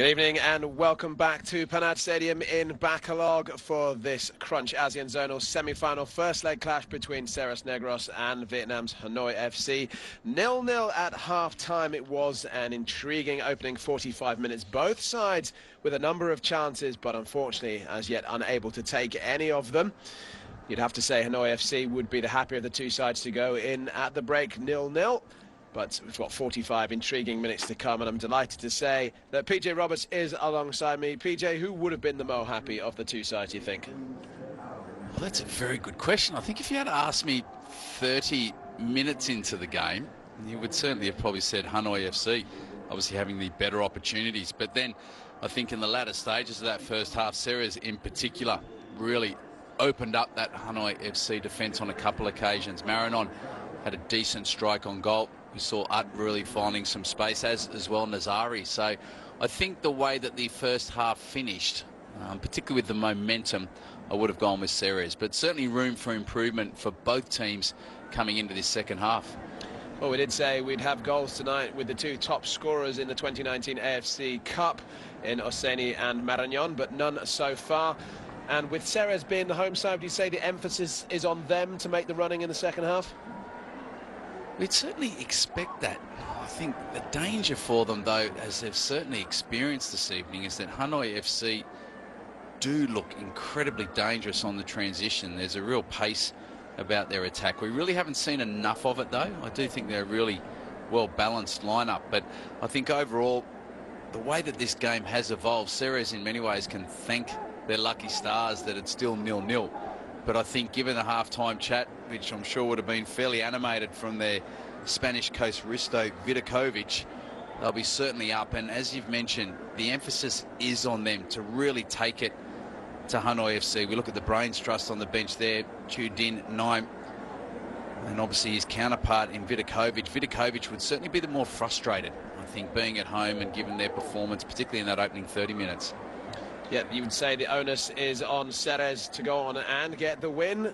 Good evening and welcome back to Panad Stadium in Bacolod for this Crunch ASEAN Zonal semi-final first leg clash between Ceres Negros and Vietnam's Hanoi FC. 0-0 at half-time. It was an intriguing opening 45 minutes. Both sides with a number of chances, but unfortunately as yet unable to take any of them. You'd have to say Hanoi FC would be the happier of the two sides to go in at the break 0-0. But we've got 45 intriguing minutes to come, and I'm delighted to say that PJ Roberts is alongside me. PJ, who would have been the more happy of the two sides, you think? Well, that's a very good question. I think if you had asked me 30 minutes into the game, you would certainly have probably said Hanoi FC, obviously having the better opportunities. But then I think in the latter stages of that first half, Ceres in particular really opened up that Hanoi FC defence on a couple of occasions. Marinon had a decent strike on goal. We saw Ut really finding some space, as well Nazari. So I think the way that the first half finished, particularly with the momentum, I would have gone with Ceres. But certainly room for improvement for both teams coming into this second half. Well, we did say we'd have goals tonight with the two top scorers in the 2019 AFC Cup in Oseni and Maragnon, but none so far. And with Ceres being the home side, do you say the emphasis is on them to make the running in the second half? We'd certainly expect that. I think the danger for them, though, as they've certainly experienced this evening, is that Hanoi FC do look incredibly dangerous on the transition. There's a real pace about their attack. We really haven't seen enough of it, though. I do think they're a really well-balanced lineup, but I think overall, the way that this game has evolved, Ceres in many ways can thank their lucky stars that it's still 0-0. But I think given the half-time chat, which I'm sure would have been fairly animated from their Spanish coast Risto Vidakovic, they'll be certainly up. And as you've mentioned, the emphasis is on them to really take it to Hanoi FC. We look at the brains trust on the bench there, Chu Din Naim, and obviously his counterpart in Vidakovic. Vidakovic would certainly be the more frustrated, I think, being at home and given their performance, particularly in that opening 30 minutes. Yep, you would say the onus is on Ceres to go on and get the win.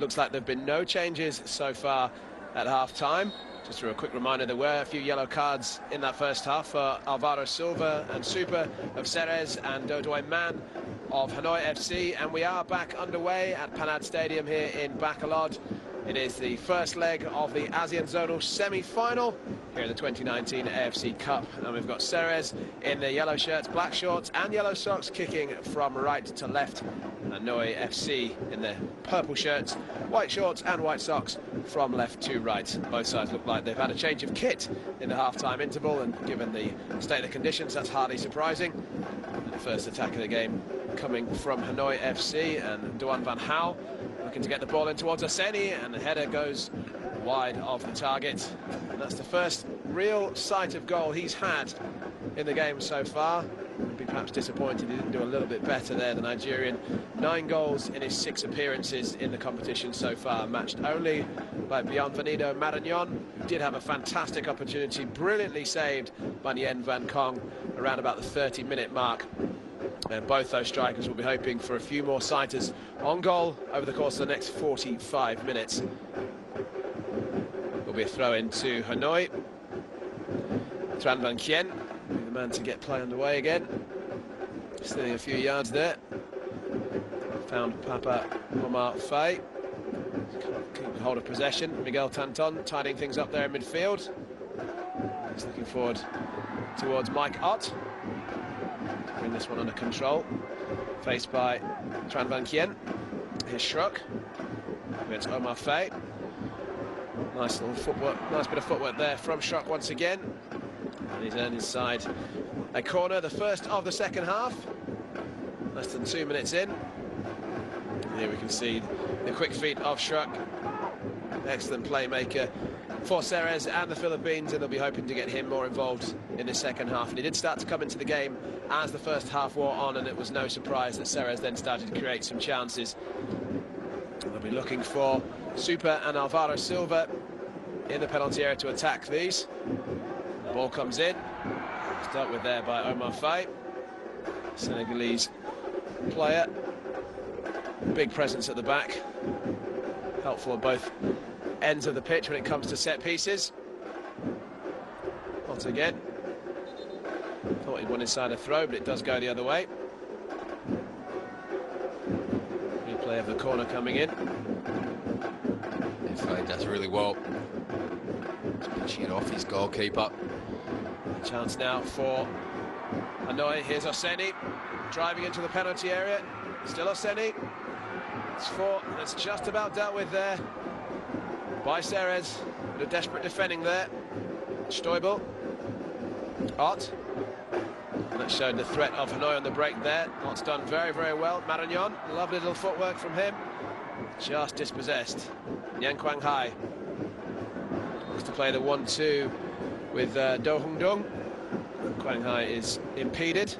Looks like there have been no changes so far at half-time. Just for a quick reminder, there were a few yellow cards in that first half for Alvaro Silva and Super of Ceres and Dodoy Man of Hanoi FC. And we are back underway at Panad Stadium here in Bacolod. It is the first leg of the ASEAN Zonal semi-final here in the 2019 AFC Cup. And we've got Ceres in their yellow shirts, black shorts and yellow socks, kicking from right to left. Hanoi FC in their purple shirts, white shorts and white socks from left to right. Both sides look like they've had a change of kit in the half-time interval, and given the state of the conditions, that's hardly surprising. The first attack of the game coming from Hanoi FC, and Duan Van Hao looking to get the ball in towards Oseni, and the header goes wide of the target. And that's the first real sight of goal he's had in the game so far. Would be perhaps disappointed he didn't do a little bit better there, the Nigerian. 9 goals in his 6 appearances in the competition so far, matched only by Bienvenido Maragnon, who did have a fantastic opportunity, brilliantly saved by Nguyen Van Kong around about the 30-minute mark. And both those strikers will be hoping for a few more sighters on goal over the course of the next 45 minutes. Will be a throw-in to Hanoi. Tran Van Kien, the man to get play underway again. Stealing a few yards there. Found Papa Omar Faye. Keeping hold of possession. Miguel Tanton tidying things up there in midfield. He's looking forward towards Mike Ott. Bring this one under control. Faced by Tran Van Kien. Here's Shruk. Against Omar Faye. Nice little footwork, nice bit of footwork there from Shruk once again. And he's earned his side a corner, the first of the second half. Less than 2 minutes in. And here we can see the quick feet of Shruk. Excellent playmaker for Ceres and the Philippines, and they'll be hoping to get him more involved in the second half. And he did start to come into the game as the first half wore on, and it was no surprise that Ceres then started to create some chances. They'll be looking for Super and Alvaro Silva in the penalty area to attack these. The ball comes in, it's dealt with there by Omar Faye, Senegalese player. Big presence at the back, helpful on both ends of the pitch when it comes to set pieces. Once again, thought Thought he won inside a throw, but it does go the other way. Replay of the corner coming in. FA does really well. He's pitching it off his goalkeeper. Chance now for Hanoi. Here's Oseni driving into the penalty area. Still Oseni. It's four. That's just about dealt with there by Ceres. The desperate defending there. Stoibel. Ott. And that showed the threat of Hanoi on the break there. Ott's done very, very well. Maragnon, lovely little footwork from him. Just dispossessed. Yang Kwang Hai looks to play the 1-2 with Do Hung Dung. Kwang Hai is impeded.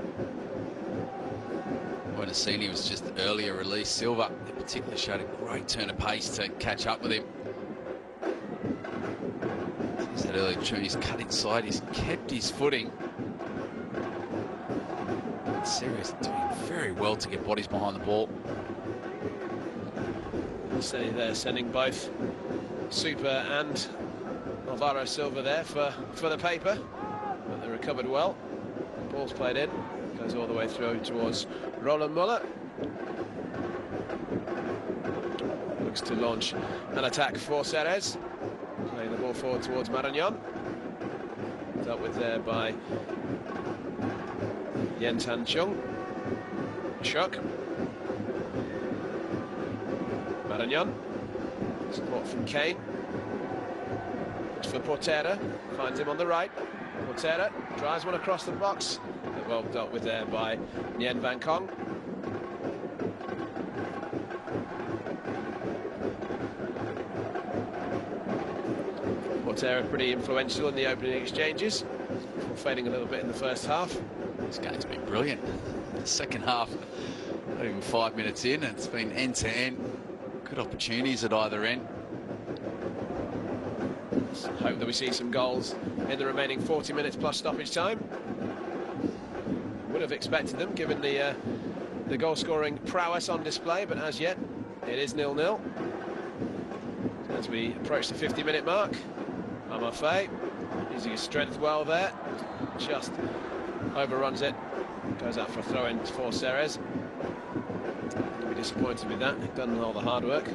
When Asini was just earlier released, Silva in particular showed a great turn of pace to catch up with him. He said earlier, he's cut inside, he's kept his footing. Ceres doing very well to get bodies behind the ball. Steady there, sending both Super and Alvaro Silva there for the paper, but they recovered well. Ball's played in, goes all the way through towards Roland Muller. Looks to launch an attack for Ceres. Playing the ball forward towards Maragnon. Dealt with there by Yen Tan Chung. Chuck. Maragnon. Support from Kane. Looks for Portera. Finds him on the right. Portera drives one across the box. Well dealt with there by Nguyen Van Kong. Portera pretty influential in the opening exchanges, fading a little bit in the first half. This game's been brilliant. The second half, not even 5 minutes in, and it's been end-to-end. Good opportunities at either end. Let's hope that we see some goals in the remaining 40 minutes plus stoppage time. Would have expected them, given the goal-scoring prowess on display, but as yet, it is 0-0. As we approach the 50-minute mark, Amafei using his strength well there, just overruns it, goes out for a throw-in for Ceres. He'll be disappointed with that. He's done all the hard work.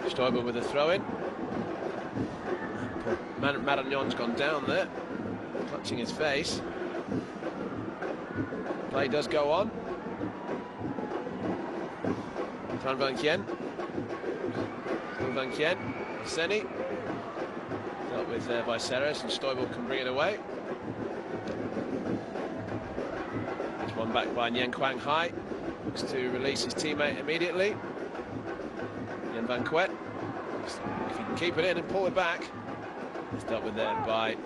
Stoibel with a throw-in. Maragnon's gone down there, clutching his face. Play does go on. Tran Van Kien. Van Kien. Seni. Dealt with there by Ceres, and Stoibel can bring it away. It's one back by Nguyen Quang Hai. Looks to release his teammate immediately. Nguyen Van Quet. If he can keep it in and pull it back. It's dealt with there by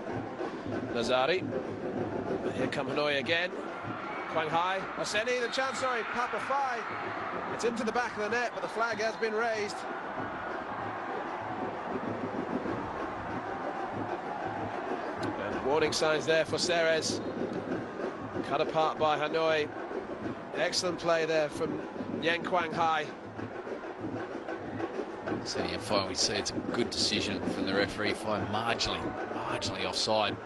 Nazari. But here come Hanoi again. Quang Hai, Oseni, the chance, sorry, Papa Fai. It's into the back of the net, but the flag has been raised. And warning signs there for Ceres. Cut apart by Hanoi. Excellent play there from Nguyen Quang Hai. So yeah, fine, we see it's a good decision from the referee. Fine, marginally offside.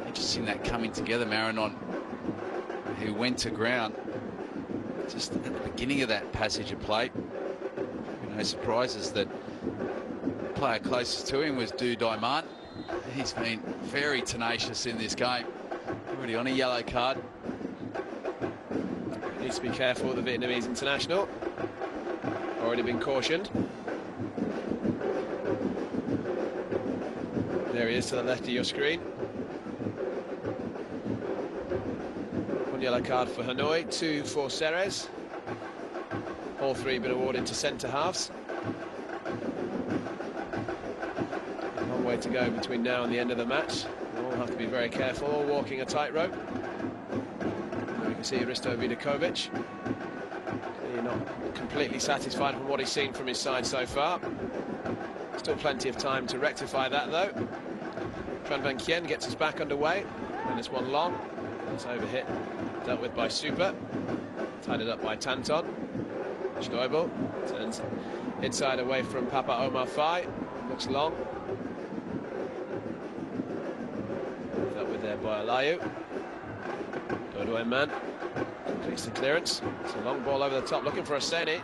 You just seen that coming together. Maragnon, who went to ground just at the beginning of that passage of play. No surprises that the player closest to him was Du Diamant. He's been very tenacious in this game. Already on a yellow card. Needs to be careful, the Vietnamese international. Already been cautioned. There he is to the left of your screen. One yellow card for Hanoi, 2 for Ceres. All 3 been awarded to centre halves. A long way to go between now and the end of the match. We'll all have to be very careful, all walking a tightrope. We can see Risto Vidakovic. Not completely satisfied with what he's seen from his side so far. Still plenty of time to rectify that, though. Tran Van Kien gets us back underway, and it's one long. It's overhit, dealt with by Super. Tied it up by Tanton. Stoibel turns inside away from Papa Omar Faye. Looks long. Dealt with there by Alayu. Dodo man. Completes the clearance. It's a long ball over the top, looking for Oseni.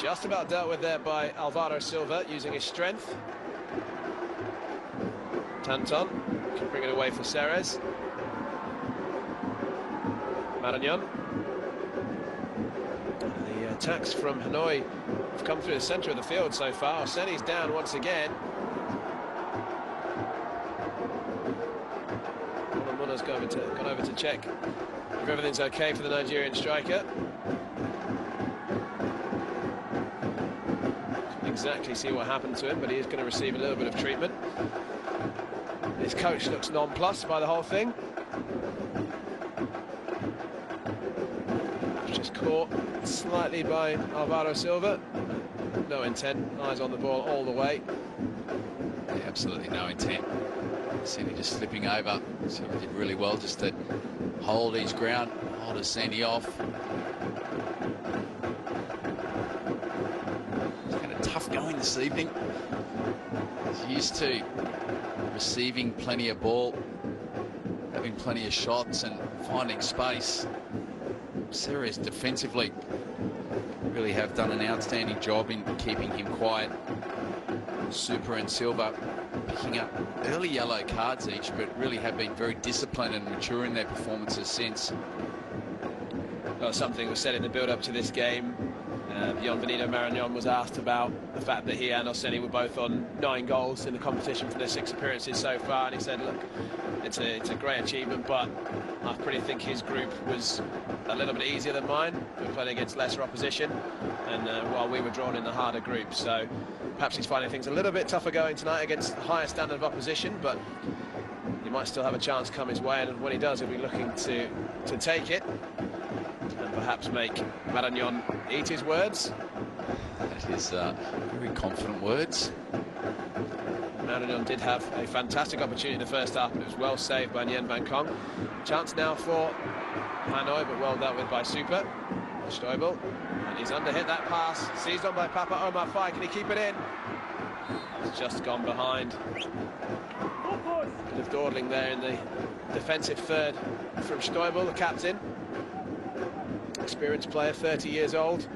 Just about dealt with there by Alvaro Silva, using his strength. Tanton can bring it away for Ceres. Maragnon. The attacks from Hanoi have come through the centre of the field so far. Oseni's down once again. Muna's gone over to check if everything's okay for the Nigerian striker. Can't exactly see what happened to him, but he is going to receive a little bit of treatment. His coach looks nonplussed by the whole thing. Just caught slightly by Alvaro Silva. No intent, eyes on the ball all the way. Yeah, absolutely no intent. Sandy just slipping over. Silva did really well just to hold his ground, hold Sandy off. It's kind of tough going this evening. He's used to receiving plenty of ball, having plenty of shots and finding space. Ceres defensively really have done an outstanding job in keeping him quiet. Super and Silva picking up early yellow cards each, but really have been very disciplined and mature in their performances since. Well, something was said in the build-up to this game. Bienvenido Maragnon was asked about the fact that he and Oseni were both on 9 goals in the competition for their 6 appearances so far, and he said, look, it's a great achievement, but I pretty think his group was a little bit easier than mine. We played against lesser opposition, and while we were drawn in the harder group, so perhaps he's finding things a little bit tougher going tonight against a higher standard of opposition, but he might still have a chance come his way, and when he does, he'll be looking to take it and perhaps make Maragnon eat his words. That is very confident words. Maragnon did have a fantastic opportunity in the first half, but it was well saved by Nhấn Van Kong. Chance now for Hanoi, but well dealt with by Super. Stoibel, and he's underhit that pass, seized on by Papa Omar Faye. Can he keep it in? It's just gone behind. Bit of dawdling there in the defensive third from Stoibel, the captain. Experienced player, 30 years old.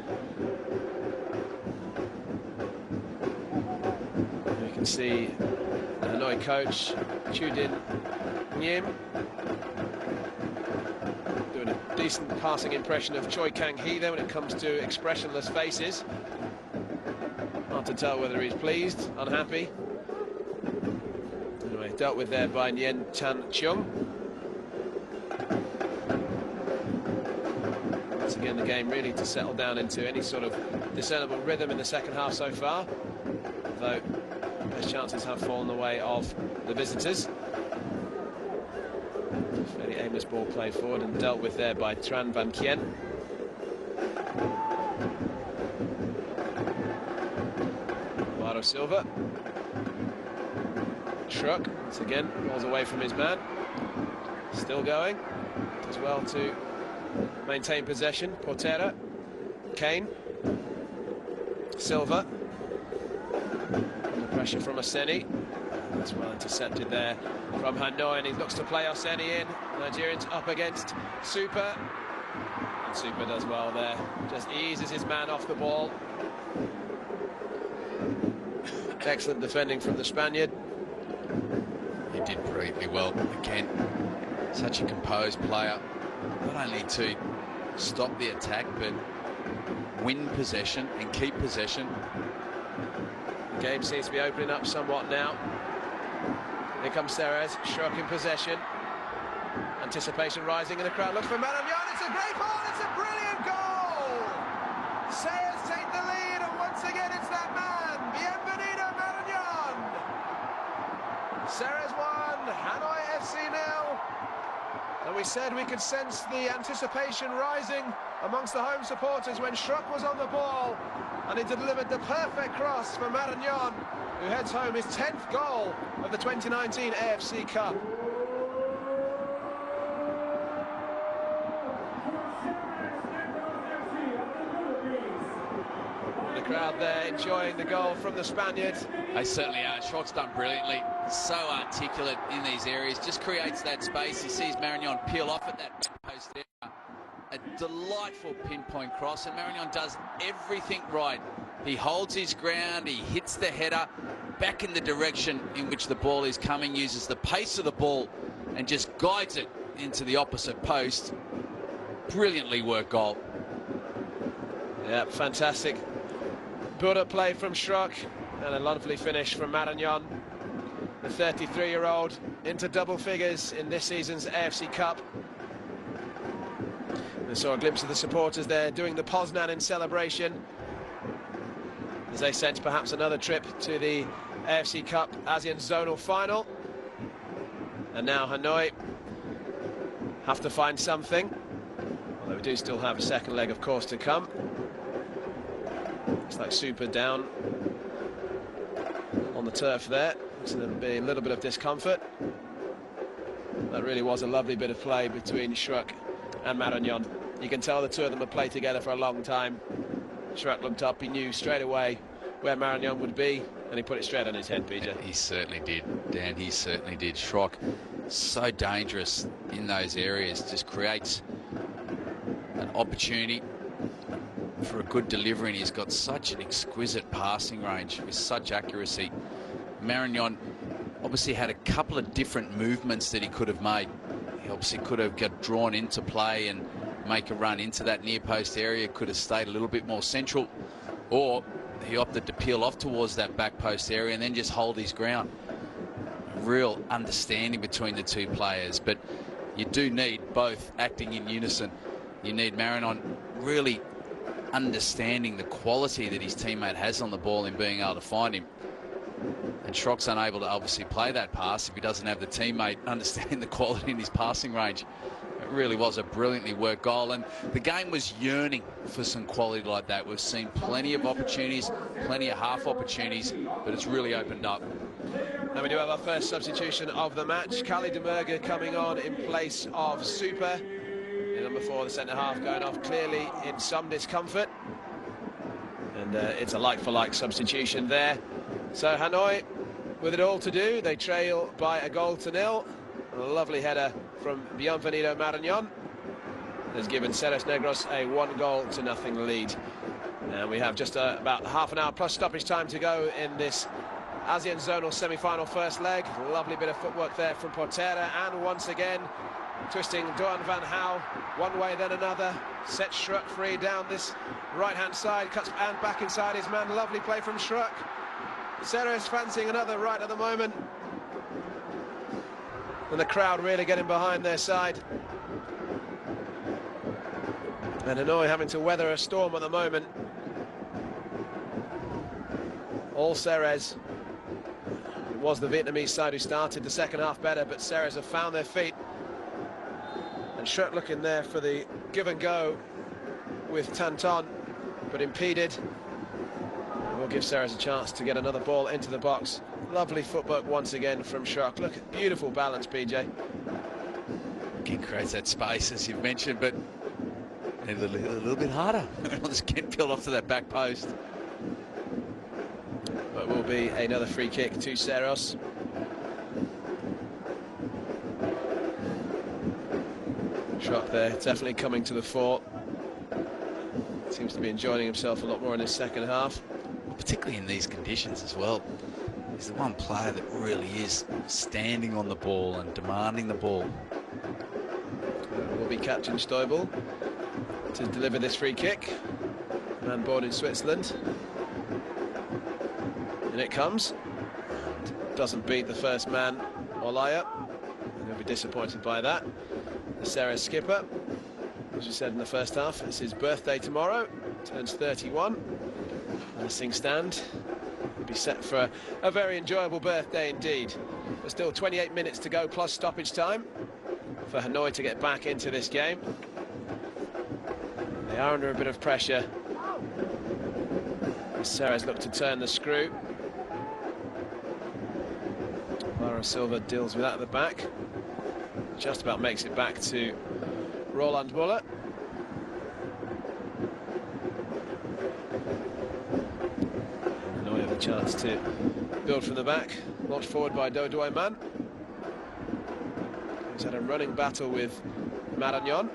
You can see the Hanoi coach, Chudin Nyim, doing a decent passing impression of Choi Kang-hee there when it comes to expressionless faces. Hard to tell whether he's pleased, unhappy. Anyway, dealt with there by Nguyen Tan Chung. Once again, the game really to settle down into any sort of discernible rhythm in the second half so far, though best chances have fallen the way of the visitors. Fairly aimless ball played forward and dealt with there by Tran Van Kien. Alvaro Silva. Truck, once again, rolls away from his man. Still going. Does well to maintain possession. Portera. Kane. Silva. Under pressure from Oseni. That's well intercepted there from Hanoi, and he looks to play Oseni in. Nigerians up against Super. And Super does well there. Just eases his man off the ball. Excellent defending from the Spaniard. He did brilliantly well. Again, such a composed player. Not only to stop the attack, but win possession and keep possession. The game seems to be opening up somewhat now. Here comes Ceres, Schrock in possession. Anticipation rising in the crowd. Looks for Maragnon. It's a great ball. It's a brilliant goal. Ceres take the lead, and once again it's that man. Bienvenido Maragnon. Ceres 1, Hanoi FC 0. And we said we could sense the anticipation rising amongst the home supporters when Schrock was on the ball, and he delivered the perfect cross for Maragnon, who heads home his 10th goal of the 2019 AFC Cup. Crowd there enjoying the goal from the Spaniard. They certainly are. Schrock's done brilliantly. So articulate in these areas. Just creates that space. He sees Marignon peel off at that post there. A delightful pinpoint cross, and Marignon does everything right. He holds his ground, he hits the header back in the direction in which the ball is coming, uses the pace of the ball and just guides it into the opposite post. Brilliantly worked goal. Yeah, fantastic build-up play from Schrock and a lovely finish from Marignon. The 33-year-old into double figures in this season's AFC Cup. We saw a glimpse of the supporters there doing the Poznan in celebration as they sense perhaps another trip to the AFC Cup ASEAN Zonal Final. And now Hanoi have to find something, although we do still have a second leg, of course, to come. Looks like Super down on the turf there. Looks like there'll be a little bit of discomfort. That really was a lovely bit of play between Schrock and Marignon. You can tell the two of them have played together for a long time. Schrock looked up, he knew straight away where Marignon would be, and he put it straight on his head, PJ. He certainly did, Dan, he certainly did. Schrock, so dangerous in those areas, just creates an opportunity for a good delivery, and he's got such an exquisite passing range with such accuracy. Marignon obviously had a couple of different movements that he could have made. He obviously could have got drawn into play and make a run into that near post area, could have stayed a little bit more central, or he opted to peel off towards that back post area and then just hold his ground. Real understanding between the two players, but you do need both acting in unison. You need Marignon really understanding the quality that his teammate has on the ball and being able to find him. And Schrock's unable to obviously play that pass if he doesn't have the teammate understanding the quality in his passing range. It really was a brilliantly worked goal, and the game was yearning for some quality like that. We've seen plenty of opportunities, plenty of half opportunities, but it's really opened up. And we do have our first substitution of the match. Kali Demerga coming on in place of Super. The number 4, the centre-half, going off clearly in some discomfort. And it's a like-for-like substitution there. So Hanoi, with it all to do, they trail by 1-0. A lovely header from Bienvenido Marignon has given Ceres Negros a 1-0 lead. And we have just about half an hour plus stoppage time to go in this ASEAN Zonal semi-final first leg. Lovely bit of footwork there from Portera, and once again twisting Doan van Hau one way then another, sets Schrock free down this right-hand side, cuts and back inside his man. Lovely play from Schrock. Ceres fancying another right at the moment, and the crowd really getting behind their side. And Hanoi having to weather a storm at the moment. All Ceres. It was the Vietnamese side who started the second half better, but Ceres have found their feet. And Schrock looking there for the give and go with Tanton, but impeded. We'll give Ceres a chance to get another ball into the box. Lovely footwork once again from Schrock. Look at beautiful balance, PJ. Again, creates that space, as you've mentioned, but a little bit harder. Let's get peeled off to that back post. But will be another free kick to Ceres. Schrock there, definitely coming to the fore. Seems to be enjoying himself a lot more in his second half. Particularly in these conditions as well. He's the one player that really is standing on the ball and demanding the ball. Will be Captain Stoibel to deliver this free kick. Man born in Switzerland. And it comes. Doesn't beat the first man, Olaya. He'll be disappointed by that. The Ceres skipper, as we said in the first half, it's his birthday tomorrow. Turns 31. Missing stand. He'll be set for a very enjoyable birthday indeed. There's still 28 minutes to go plus stoppage time for Hanoi to get back into this game. They are under a bit of pressure. Ceres look to turn the screw. Lara Silva deals with that at the back. Just about makes it back to Roland Muller. chance to build from the back. Launched forward by Do Man. He's had a running battle with Marañón.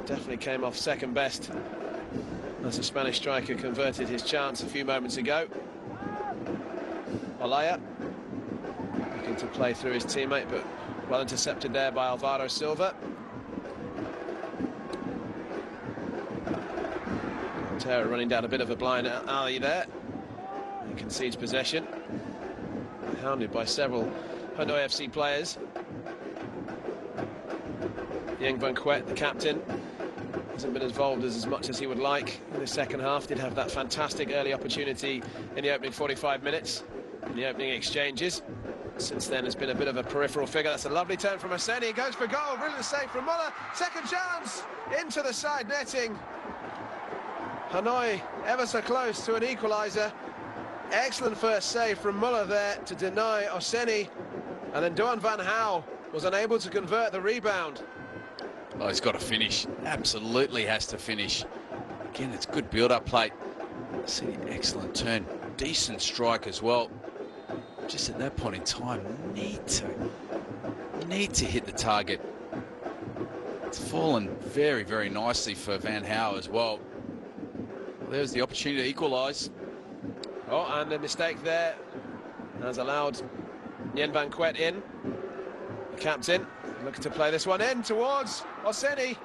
Definitely came off second best as the Spanish striker converted his chance a few moments ago. Olaya looking to play through his teammate, but well intercepted there by Alvaro Silva. Terra running down a bit of a blind alley there. He concedes possession. Hounded by several Hanoi FC players. Yang Van Quet, the captain, hasn't been involved as much as he would like in the second half. Did have that fantastic early opportunity in the opening 45 minutes, in the opening exchanges. Since then, it's been a bit of a peripheral figure. That's a lovely turn from Hosseini. Goes for goal. Brilliant save from Muller. Second chance into the side netting. Hanoi ever so close to an equaliser. Excellent first save from Muller there to deny Hosseini. And then Doan van Gaal was unable to convert the rebound. Oh, he's got to finish. Absolutely has to finish. Again, it's good build-up play. See the excellent turn. Decent strike as well. Just at that point in time, need to hit the target. It's fallen very, very nicely for Van Gaal as well. There's the opportunity to equalise. Oh, and a mistake there has allowed Nyen Van Quet in. The captain looking to play this one in towards Hosseini.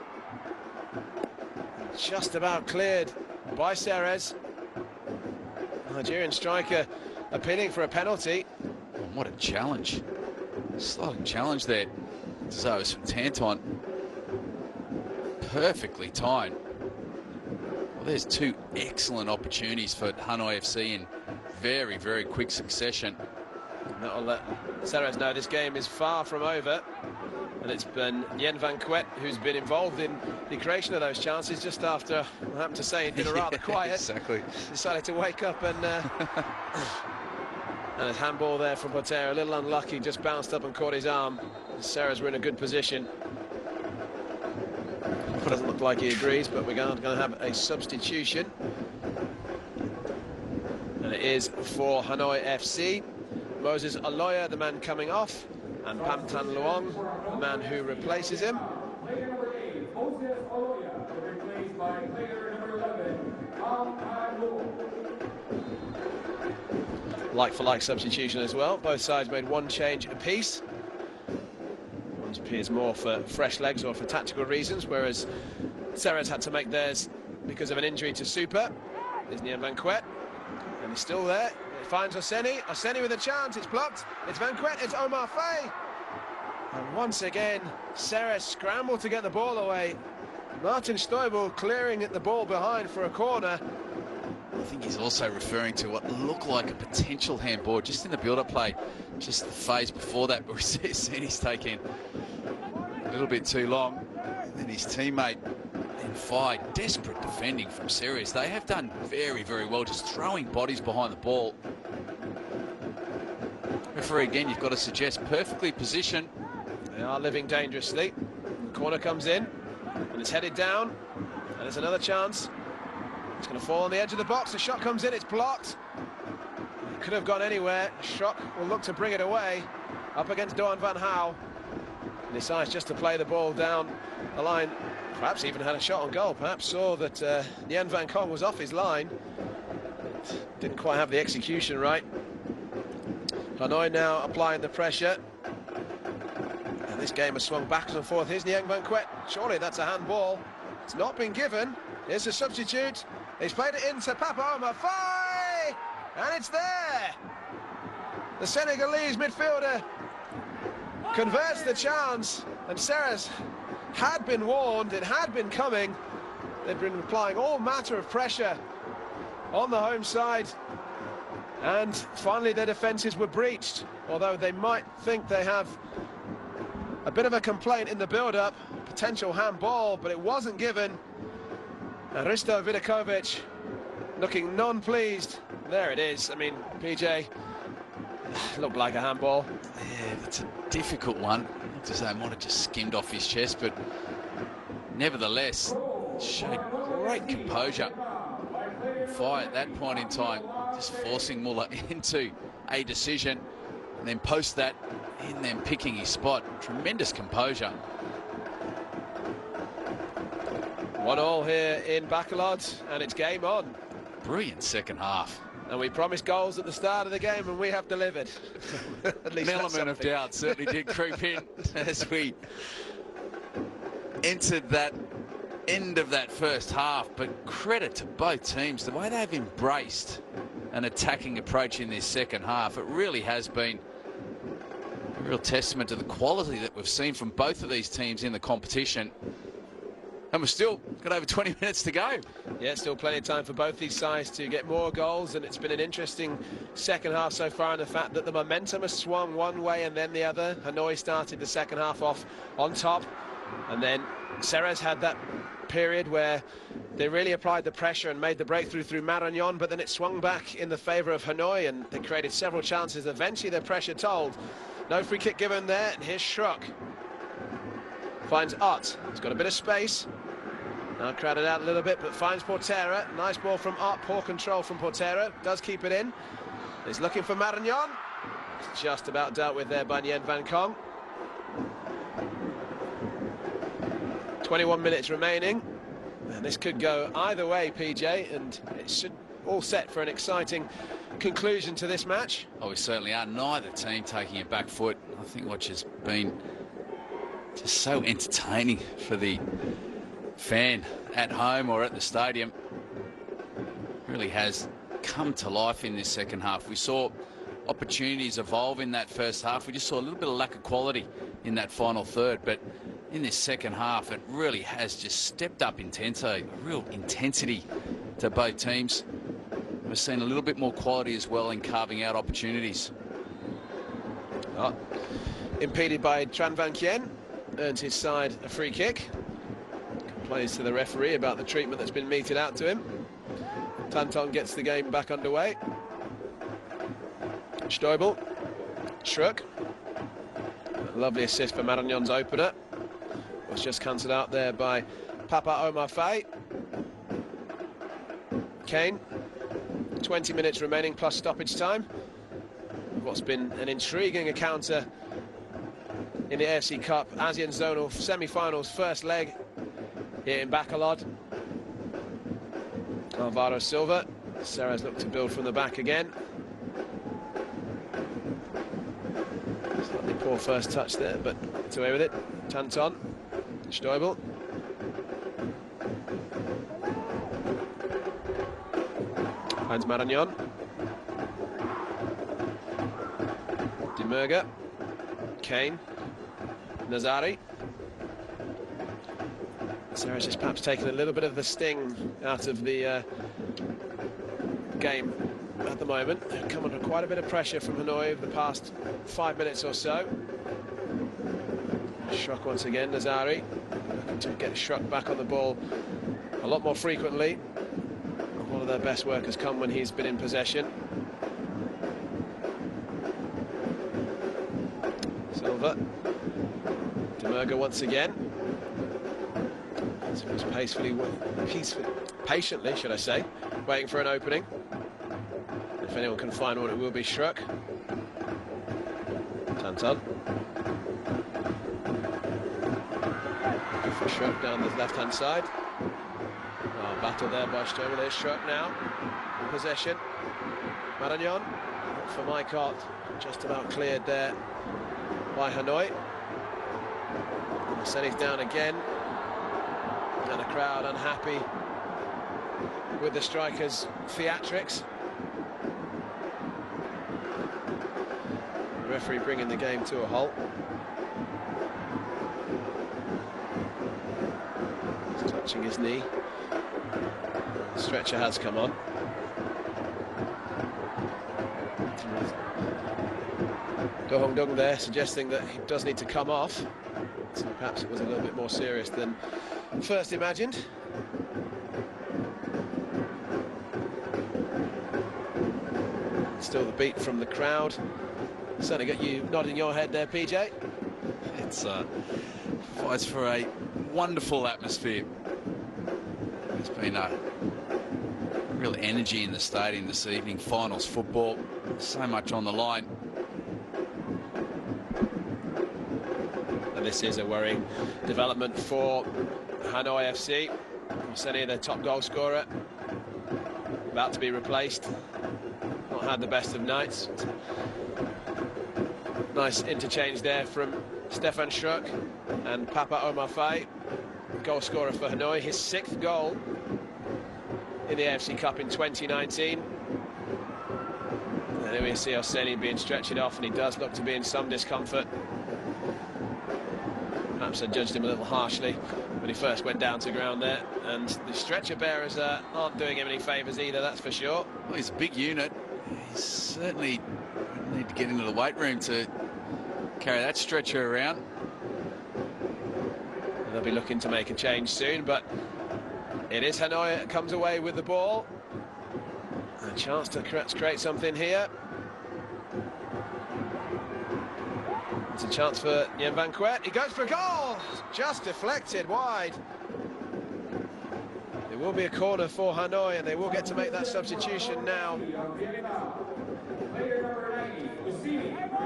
Just about cleared by Ceres. Nigerian striker appealing for a penalty. Oh, what a challenge. Sliding challenge there. Deserves from Tanton. Perfectly timed. Well, there's two excellent opportunities for Hanoi FC in very, very quick succession. And that'll let Ceres know this game is far from over. And it's been Nyen Van Quet who's been involved in the creation of those chances just after, I have to say, it did a rather quiet. Exactly. Decided to wake up and a handball there from Botero. A little unlucky, just bounced up and caught his arm. Ceres were in a good position. Doesn't look like he agrees, but we're going to have a substitution. And it is for Hanoi FC. Moses Aloya, the man coming off, and Pamtan Luong, the man who replaces him. Like-for-like substitution as well. Both sides made one change apiece. One appears more for fresh legs or for tactical reasons, whereas Ceres had to make theirs because of an injury to Super. There's Nyen Van Quet, and he's still there. It finds Hosseini. Hosseini with a chance. It's blocked. It's Van Quet. It's Omar Faye. And once again, Ceres scrambled to get the ball away. Martin Stoibel clearing the ball behind for a corner. I think he's also referring to what looked like a potential handball just in the build-up play, just the phase before that, but we see he's taking a little bit too long. And then his teammate and Faye, desperate defending from Ceres. They have done very, very well, just throwing bodies behind the ball. Referee, again, you've got to suggest perfectly positioned. They are living dangerously. The corner comes in, and it's headed down, and there's another chance. It's going to fall on the edge of the box. The shot comes in, it's blocked. It could have gone anywhere. Schrock will look to bring it away. Up against Doan van Gaal. He decides just to play the ball down the line. Perhaps even had a shot on goal. Perhaps saw that Nyen Van Kong was off his line. But didn't quite have the execution right. Hanoi now applying the pressure. And this game has swung back and forth. Here's Nyen Van Quet. Surely that's a handball. It's not been given. Here's a substitute. He's played it into Papa Omar Faye, and it's there. The Senegalese midfielder converts the chance, and Ceres had been warned, it had been coming. They'd been applying all matter of pressure on the home side, and finally their defences were breached, although they might think they have a bit of a complaint in the build-up, potential handball, but it wasn't given. And Risto Vidakovic looking non-pleased. There it is. I mean, PJ, looked like a handball. Yeah, that's a difficult one. Not to say I might have just skimmed off his chest, but nevertheless, showed great composure. Faye at that point in time just forcing Muller into a decision, and then post that in them picking his spot. Tremendous composure. 1-1 here in Bacolod, and it's game on. Brilliant second half. And we promised goals at the start of the game, and we have delivered. At least an element of doubt certainly did creep in as we entered that end of that first half. But credit to both teams, the way they've embraced an attacking approach in this second half. It really has been a real testament to the quality that we've seen from both of these teams in the competition. And we've still got over 20 minutes to go. Yeah, still plenty of time for both these sides to get more goals, and it's been an interesting second half so far in the fact that the momentum has swung one way and then the other. Hanoi started the second half off on top, and then Ceres had that period where they really applied the pressure and made the breakthrough through Maragnon, but then it swung back in the favour of Hanoi, and they created several chances. Eventually their pressure told. No free kick given there, and here's Schruck. Finds Ott. He's got a bit of space. Now crowded out a little bit, but finds Portera. Nice ball from Ott. Poor control from Portera. Does keep it in. He's looking for Maragnon. It's just about dealt with there by Nguyen Van Kong. 21 minutes remaining. And this could go either way, PJ, and it should all set for an exciting conclusion to this match. Oh, we certainly are. Neither team taking a back foot. I think what has been just so entertaining for the fan at home or at the stadium really has come to life in this second half. We saw opportunities evolve in that first half. We just saw a little bit of lack of quality in that final third, but in this second half it really has just stepped up intensity, real intensity to both teams. We're seeing a little bit more quality as well in carving out opportunities. Oh, impeded by Tran Van Kien, earns his side a free kick. Complains to the referee about the treatment that's been meted out to him. Tanton gets the game back underway. Stoibel, Schruck. A lovely assist for Maragnon's opener. Was just cancelled out there by Papa Omar Faye. Kane. 20 minutes remaining plus stoppage time. What's been an intriguing encounter in the AFC Cup ASEAN Zonal semi-finals first leg here in Bacolod. Alvaro Silva. Ceres look to build from the back again. Slightly poor first touch there, but gets away with it. Tanton. Stoibel. Finds Maragnon. Demerga. Kane. Nazari. Ceres has perhaps taken a little bit of the sting out of the game at the moment. They've come under quite a bit of pressure from Hanoi over the past 5 minutes or so. Schruck once again, Nazari looking to get Schruck back on the ball a lot more frequently. One of their best work has come when he's been in possession. Silva. Demerga once again. Patiently, should I say, waiting for an opening. If anyone can find one, it will be Schruck. Tanton. For Schruck down the left-hand side. Oh, battle there by Stoibel. There's Schruck now in possession. Maragnon for Maikot, just about cleared there by Hanoi. Set it down again. And a crowd unhappy with the striker's theatrics. The referee bringing the game to a halt. He's touching his knee. The stretcher has come on. Do Hong Dung there suggesting that he does need to come off. So perhaps it was a little bit more serious than first imagined. Still the beat from the crowd. Certainly got you nodding your head there, PJ. It's provides for a wonderful atmosphere. It's been a Real energy in the stadium this evening. Finals football, so much on the line. And this is a worrying development for Hanoi FC. Hosseini, their top goal scorer, about to be replaced. Not had the best of nights. Nice interchange there from Stefan Schruck and Papa Omar Faye, goal scorer for Hanoi, his 6th goal in the AFC Cup in 2019. And here we see Hosseini being stretched off, and he does look to be in some discomfort. Perhaps I judged him a little harshly when he first went down to ground there, and the stretcher bearers aren't doing him any favours either, that's for sure. Well, he's a big unit. He certainly would need to get into the weight room to carry that stretcher around. And they'll be looking to make a change soon, but it is Hanoi that comes away with the ball. A chance to create something here. It's a chance for Yen Van Quet. He goes for a goal! Just deflected wide. There will be a corner for Hanoi, and they will get to make that substitution now.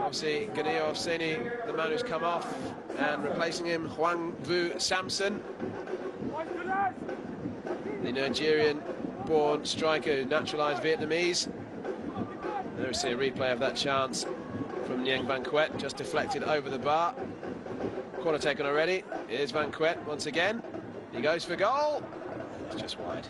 Obviously, Ganio Hosseini, the man who's come off, and replacing him, Hwang Vu Samson, the Nigerian-born striker who naturalised Vietnamese. There we see a replay of that chance from Yen Van Quet, just deflected over the bar. Corner taken already. Here's Van Quet once again. He goes for goal. It's just wide.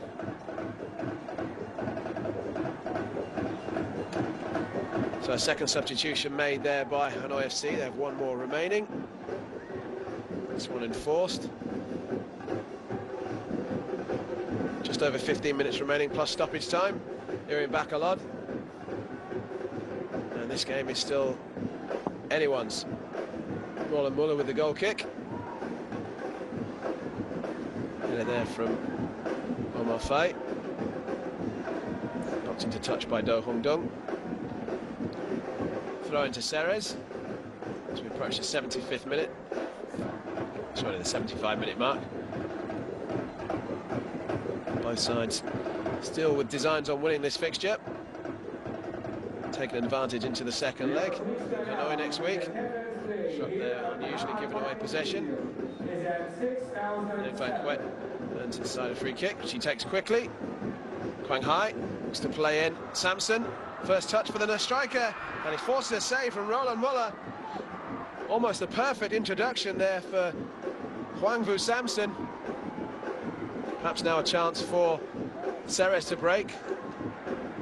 So a second substitution made there by Hanoi FC. They have one more remaining. This one enforced. Just over 15 minutes remaining plus stoppage time here in Bacolod. And this game is still anyone's. Roland Muller with the goal kick. And there from Omar Faye. Knocked into touch by Do Hung Dung. Throw into Ceres as we approach the 75th minute. Sorry, the 75-minute mark. Both sides still with designs on winning this fixture. Taking advantage into the second leg. Hanoi next week. Shot there, unusually giving away possession. And Van Quet earns inside a free kick, which he takes quickly. Quang Hai looks to play in. Samson, first touch for the striker, and he forces a save from Roland Muller. Almost a perfect introduction there for Hwang Vu Samson. Perhaps now a chance for Ceres to break.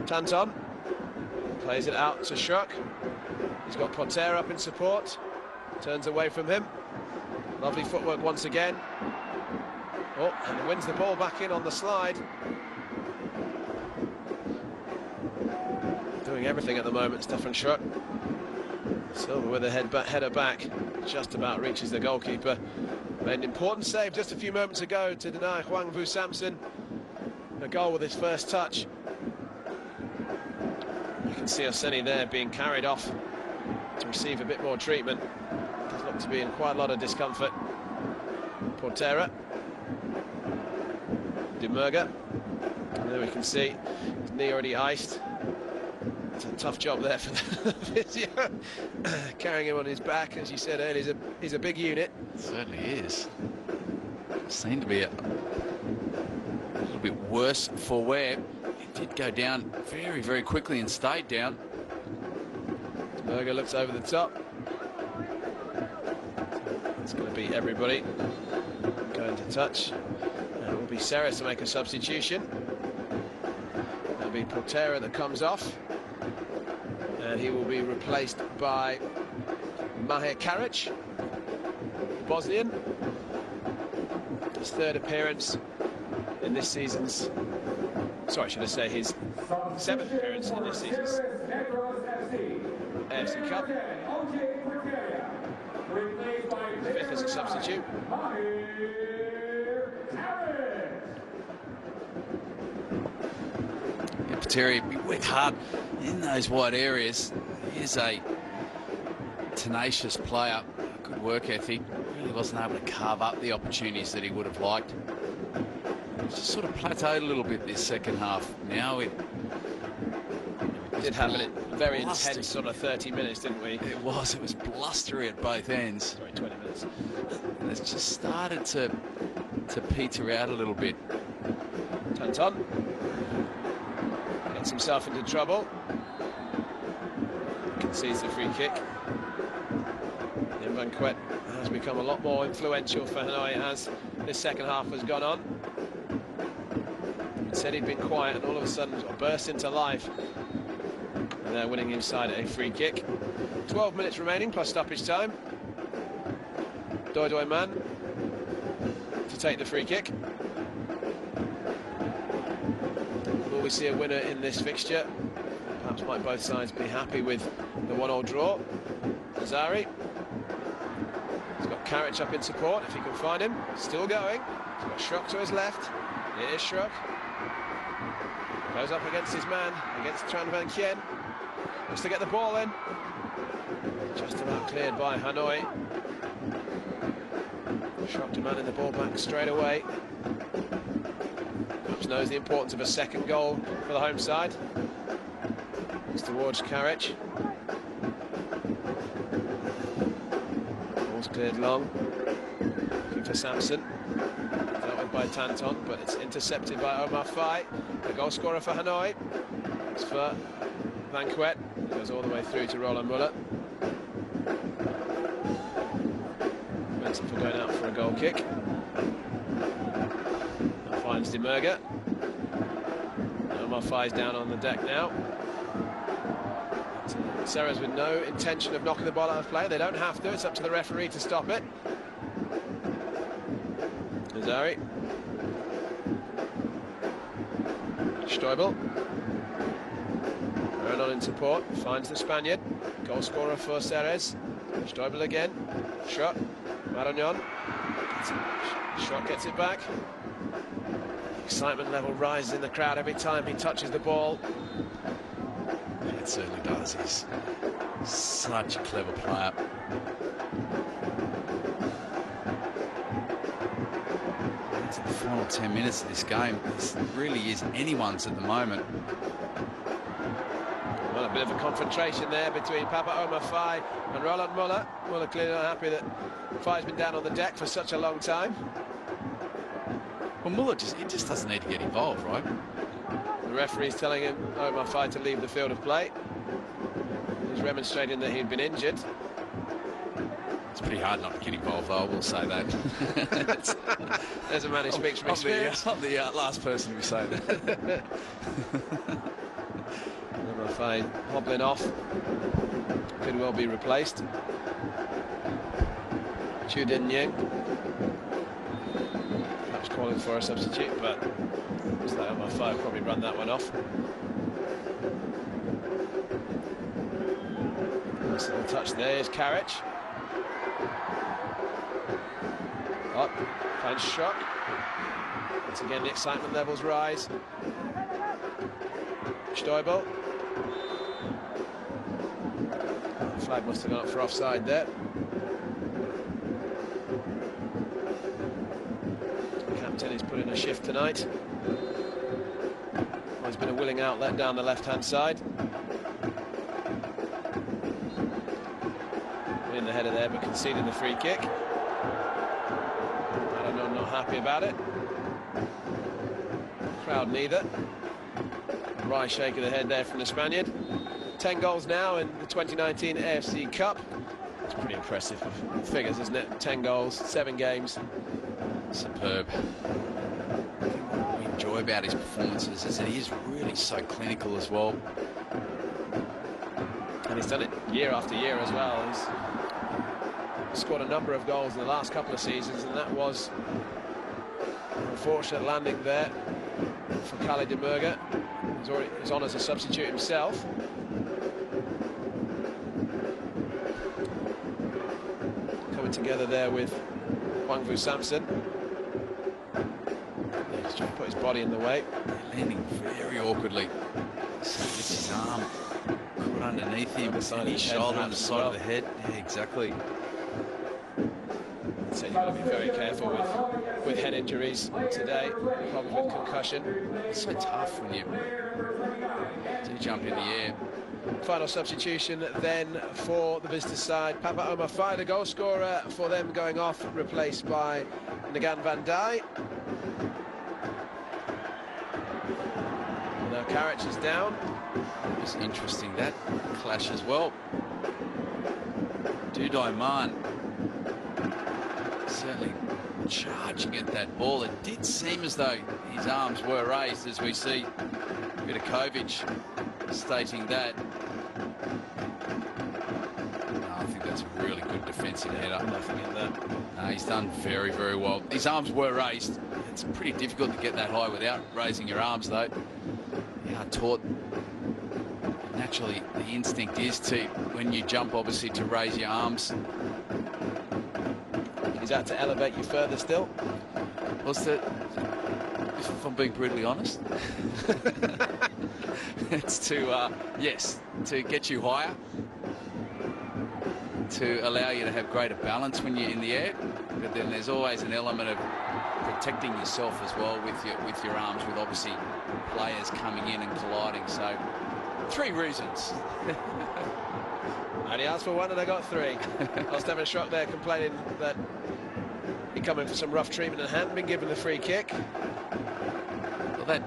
Tanton plays it out to Schruck. He's got Potter up in support. Turns away from him. Lovely footwork once again. Oh, and he wins the ball back in on the slide. Doing everything at the moment, Stefan Schruck. Silva with a header back. Just about reaches the goalkeeper. Made an important save just a few moments ago to deny Hwang Vu Samson a goal with his first touch. You can see Hosseini there being carried off to receive a bit more treatment. Does look to be in quite a lot of discomfort. Portera. Demurga. And there we can see his knee already iced. It's a tough job there for the physio. Carrying him on his back, as you said earlier, he's a big unit. It certainly is. Seemed to be a little bit worse for wear. It did go down very, very quickly and stayed down. Berger looks over the top. It's going to be everybody going to touch. And it will be Ceres to make a substitution. That'll be Portera that comes off. And he will be replaced by Maher Karic, Bosnian. His third appearance in this season's... Sorry, should I say his 7th appearance in this season's AFC Cup. 5th as a substitute. Pateri worked hard in those wide areas. He is a tenacious player, good work ethic. Really wasn't able to carve up the opportunities that he would have liked. It's just sort of plateaued a little bit this second half. Now it did have a very intense sort of 30 minutes, didn't we? It was blustery at both ends. Sorry, 20 minutes. And it's just started to peter out a little bit. Tanton gets himself into trouble. Concedes the free kick. Banquet has become a lot more influential for Hanoi as this second half has gone on. He said he'd been quiet and all of a sudden burst into life. And they're winning inside a free kick. 12 minutes remaining plus stoppage time. Doi Doi Man to take the free kick. Will we see a winner in this fixture? Perhaps might both sides be happy with the 1-1 draw. Azari. He's got Karic up in support if he can find him. Still going. He's got Schrock to his left. It is Schrock. Goes up against his man, against Tran Van Kien. Wants to get the ball in. Just about cleared by Hanoi. Schrock demanding the ball back straight away. Perhaps knows the importance of a second goal for the home side. Looks towards Karic. Ball's cleared long. Looking for Samson. Dealt with by Tanton, but it's intercepted by Omar Fai, the goal scorer for Hanoi. It's for Banquet. Goes all the way through to Roland Muller. Benson for going out for a goal kick. That finds De Murger. Omar Fai's down on the deck now. Ceres with no intention of knocking the ball out of play. They don't have to. It's up to the referee to stop it. Azari. Stoibel. Renan in support. Finds the Spaniard. Goal scorer for Ceres. Stoibel again. Shot. Maragnon. Shot gets it back. Excitement level rises in the crowd every time he touches the ball. It certainly does. He's such a clever player. Into the final 10 minutes of this game. This really is anyone's at the moment. Well, a bit of a confrontation there between Papa Omar Fai and Roland Muller. Muller clearly not happy that Fai's been down on the deck for such a long time. Well, Muller just doesn't need to get involved, right? The referee's telling him, Omar Fai, to leave the field of play. He's remonstrating that he'd been injured. It's pretty hard not to get involved, though, I will say that. There's a man who speaks from experience. I'm the last person to say that. Omar Fai hobbling off. Could well be replaced. Chu Din Ying. Perhaps calling for a substitute, but looks like Omar Fai probably run that one off. Nice little touch there is Karic. Up, finds Schrock. Once again the excitement levels rise. Stoibel. The flag must have gone up for offside there. The captain is putting a shift tonight. Well, there's been a willing outlet down the left-hand side. In the header there, but conceding the free kick. I'm not happy about it. Crowd neither. Wry shake of the head there from the Spaniard. 10 goals now in the 2019 AFC Cup. It's pretty impressive figures, isn't it? 10 goals, 7 games. Superb. What we enjoy about his performances is that he is really so clinical as well. And he's done it year after year as well. He's scored a number of goals in the last couple of seasons, and that was an unfortunate landing there for Khalid De Murger. He's on as a substitute himself. Coming together there with Hwang Vu Samson. He's trying to put his body in the way. Landing very awkwardly. So gets his arm caught underneath him, and his shoulder on the side of the head. Yeah, exactly. said, you've got to be very careful with head injuries today, probably with concussion. It's so tough when you do jump in the air. Final substitution then for the visitor side. Papa Omar Faye, the goal scorer for them, going off, replaced by Nagan Van Dijk. Now Karic is down. It's interesting, that clash as well. Dudai Man certainly charging at that ball. It did seem as though his arms were raised, as we see Vidakovic stating that. No, I think that's a really good defensive header. Nothing in that. No, he's done very, very well. His arms were raised. It's pretty difficult to get that high without raising your arms, though. Yeah, taught. Naturally, the instinct is to, when you jump, obviously, to raise your arms. Is that to elevate you further still? What's that? If I'm being brutally honest. It's to, yes, to get you higher, to allow you to have greater balance when you're in the air. But then there's always an element of protecting yourself as well with your arms, with obviously players coming in and colliding. So 3 reasons. And he asked for 1 and I got 3. Stephen Schrock there complaining that he coming for some rough treatment and hadn't been given the free kick. Well, that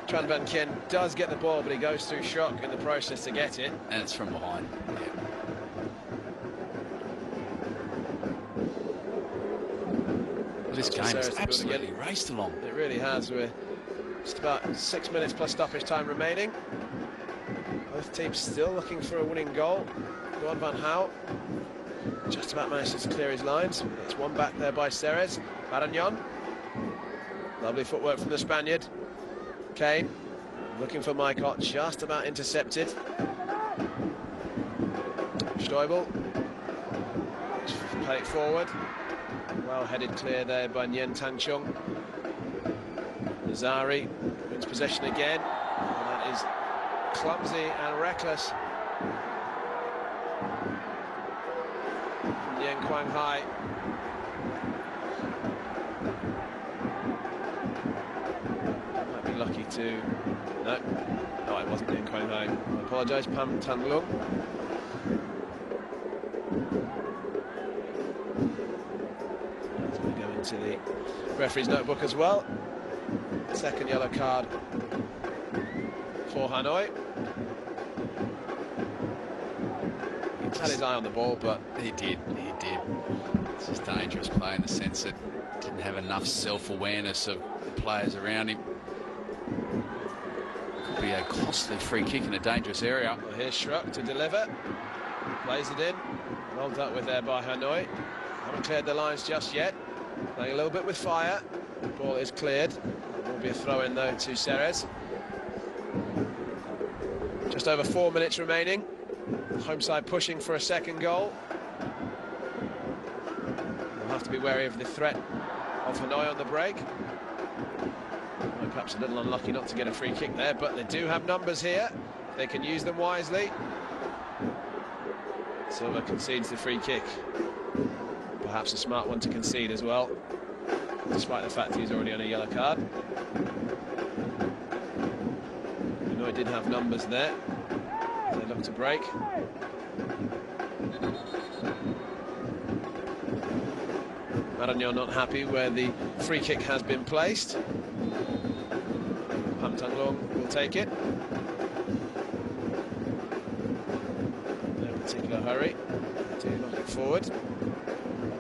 Tran Van Kien does get the ball, but he goes through Schrock in the process to get it. and it's from behind. Yeah. Well, this game has absolutely raced along. It really has. We're just about 6 minutes plus stoppage time remaining. Both teams still looking for a winning goal. Duan Van Gaal just about managed to clear his lines. It's one back there by Ceres. Marañón. Lovely footwork from the Spaniard. Kane looking for Maikot, just about intercepted. Stoibel. Play it forward. Well headed clear there by Nguyen Thanh Chung. Nazari wins possession again. And that is clumsy and reckless. Nguyen Quang Hai. Might be lucky to... No, it wasn't Nguyen Quang Hai. I apologise. Pham Thanh Lung. As we go into the referee's notebook as well. Second yellow card for Hanoi. He had his eye on the ball, but He did. It's just dangerous play in the sense that didn't have enough self-awareness of the players around him. Could be a costly free kick in a dangerous area. well, here's Schrock to deliver. Plays it in. Well dealt with there by Hanoi. Haven't cleared the lines just yet. Playing a little bit with fire. The ball is cleared. It will be a throw in though to Ceres. Just over 4 minutes remaining. Home side pushing for a second goal. We'll have to be wary of the threat of Hanoi on the break. Well, perhaps a little unlucky not to get a free kick there, but they do have numbers here. They can use them wisely. Silva concedes the free kick. Perhaps a smart one to concede as well, despite the fact he's already on a yellow card. Hanoi did have numbers there. They look to break. Marañón not happy where the free kick has been placed. Pham Thanh Lung will take it. No particular hurry. To knock it forward.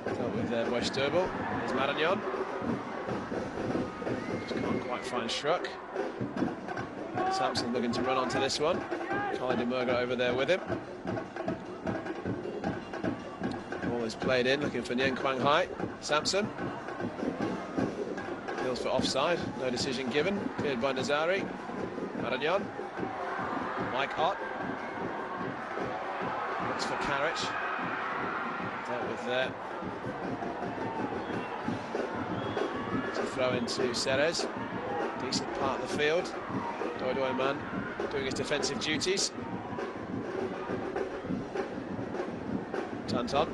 Dealt with there by Stoibel. There's Marañón. Just can't quite find Schrock. Samson looking to run onto this one. Colin de Murga over there with him. Ball is played in, looking for Nguyen Quang Hai. Samson. Appeals for offside, no decision given. Cleared by Nazari. Marañón. Mike Ott. Looks for Karic. Dealt with there. It's a throw into Ceres. Decent part of the field. Doi Man doing his defensive duties. Tanton.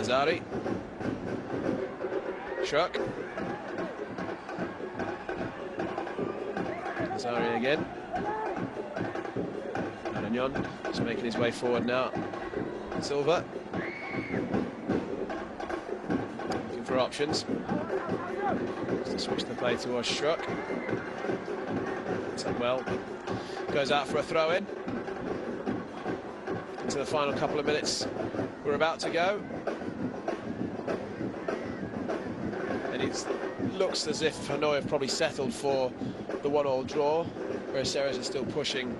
Nazari. Truck. Nazari again. Nhấn just making his way forward now. Silva. Looking for options. To switch the play towards Struck. Well, goes out for a throw-in. Into the final couple of minutes we're about to go. And it looks as if Hanoi have probably settled for the 1-1 draw, whereas Ceres are still pushing.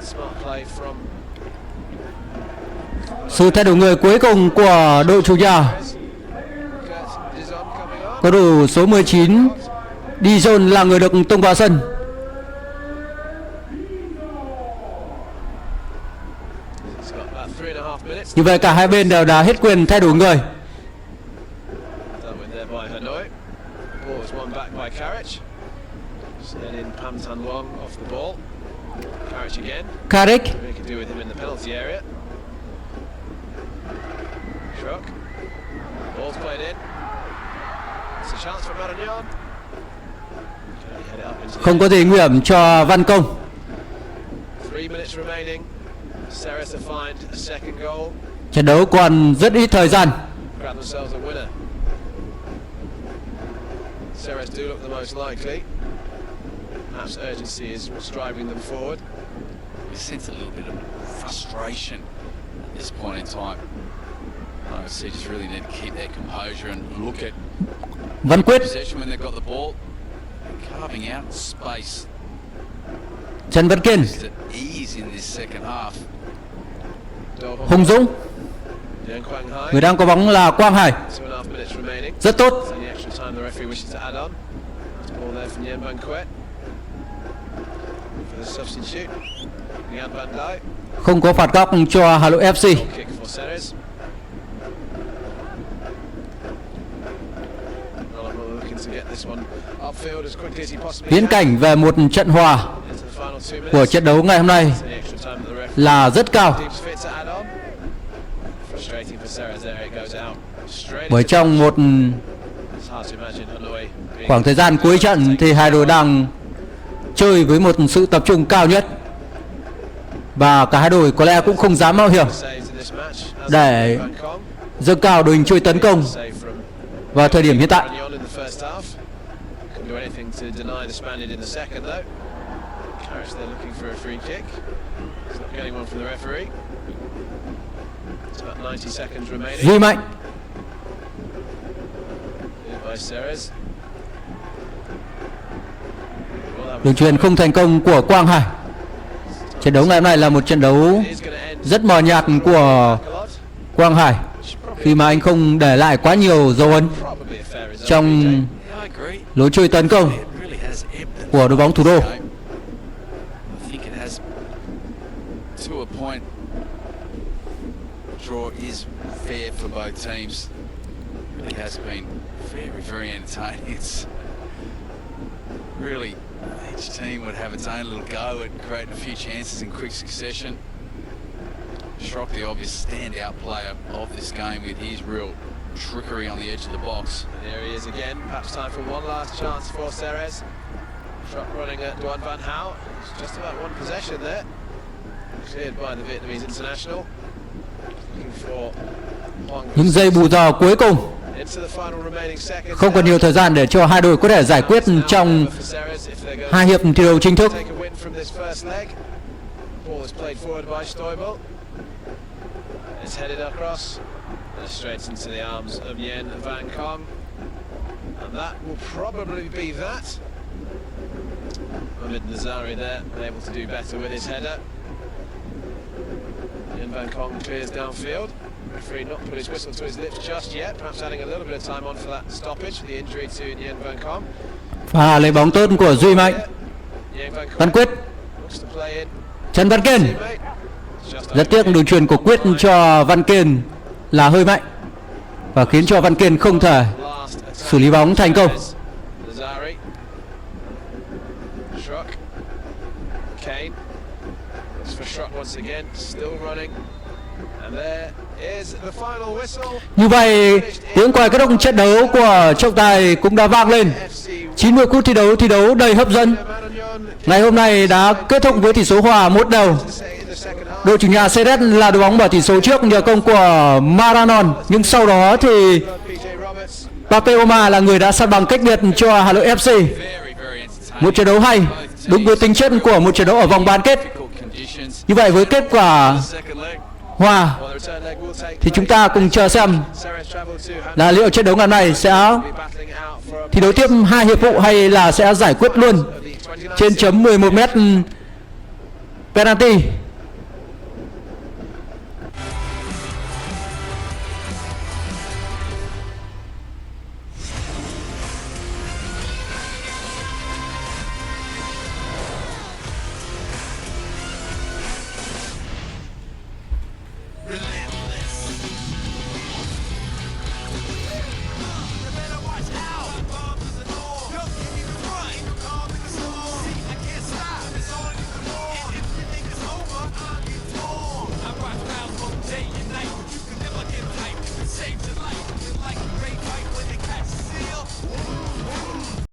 Smart play from sự thay đổi người cuối cùng của đội chủ nhà. Cầu thủ số 19 Dijon là người được tung vào sân. Như vậy cả hai bên đều đã hết quyền thay đổi người. Carrick. Không có gì nguy hiểm cho Văn Công. Trận đấu còn rất ít thời gian. Ceres do look the most likely. Perhaps urgency is what's driving them forward. You sense a little bit of frustration at this point in time. OFC just really need to keep their composure and look at Văn Quyết. possession when they've got the ball, carving out space. Trần Văn Kiên. Just at ease in this second half. Hùng Dũng. Người đang có bóng là Quang Hải. Rất tốt. Không có phạt góc cho Hà Nội FC. Viễn cảnh về một trận hòa của trận đấu ngày hôm nay là rất cao. Bởi trong một khoảng thời gian cuối trận thì hai đội đang chơi với một sự tập trung cao nhất. Và cả hai đội có lẽ cũng không dám mạo hiểm để dâng cao đội hình chơi tấn công vào thời điểm hiện tại. Duy Mạnh. Đường chuyền không thành công của Quang Hải. Trận đấu ngày hôm nay là một trận đấu rất mờ nhạt của Quang Hải, khi mà anh không để lại quá nhiều dấu ấn trong lối chơi tấn công của đội bóng thủ đô. Draw is fair for both teams. It has been very entertaining. It's really each team would have its own little go at creating a few chances in quick succession. Schrock, the obvious standout player of this game with his real trickery on the edge of the box. There he is again. Perhaps time for one last chance for Ceres. Schrock running at Duan Van Hao. It's just about one possession there. Cleared by the Vietnamese international. Những giây bù giờ cuối cùng. Không còn nhiều thời gian để cho hai đội có thể giải quyết trong hai hiệp thi đấu chính thức. Nazari there, able to do better with his header. Van Kong clears downfield. Referee not put his whistle to his lips just yet, perhaps adding a little bit of time on for that stoppage, the injury to Nguyen Van Kong. Và lấy bóng tốt của Duy Mạnh. Văn Quyết. Trần Văn Kiên. Rất tiếc đường chuyền của Quyết cho Văn Kiên là hơi mạnh và khiến cho Văn Kiên không thể xử lý bóng thành công. Kane. Looks for shot once again, still running. And there is the final whistle. Như vậy, tiếng còi kết thúc trận đấu của trọng tài cũng đã vang lên. 90 phút thi đấu đầy hấp dẫn. Ngày hôm nay đã kết thúc với tỷ số hòa 1-1. Đội chủ nhà Ceres là đội bóng mở tỷ số trước nhờ công của Maranon, nhưng sau đó thì Papeoma là người đã san bằng cách biệt cho Hà Nội FC. Một trận đấu hay, đúng với tính chất của một trận đấu ở vòng bán kết. Như vậy với kết quả hòa thì chúng ta cùng chờ xem là liệu trận đấu ngày hôm nay sẽ thi đấu tiếp 2 hiệp phụ hay là sẽ giải quyết luôn trên chấm 11m penalty.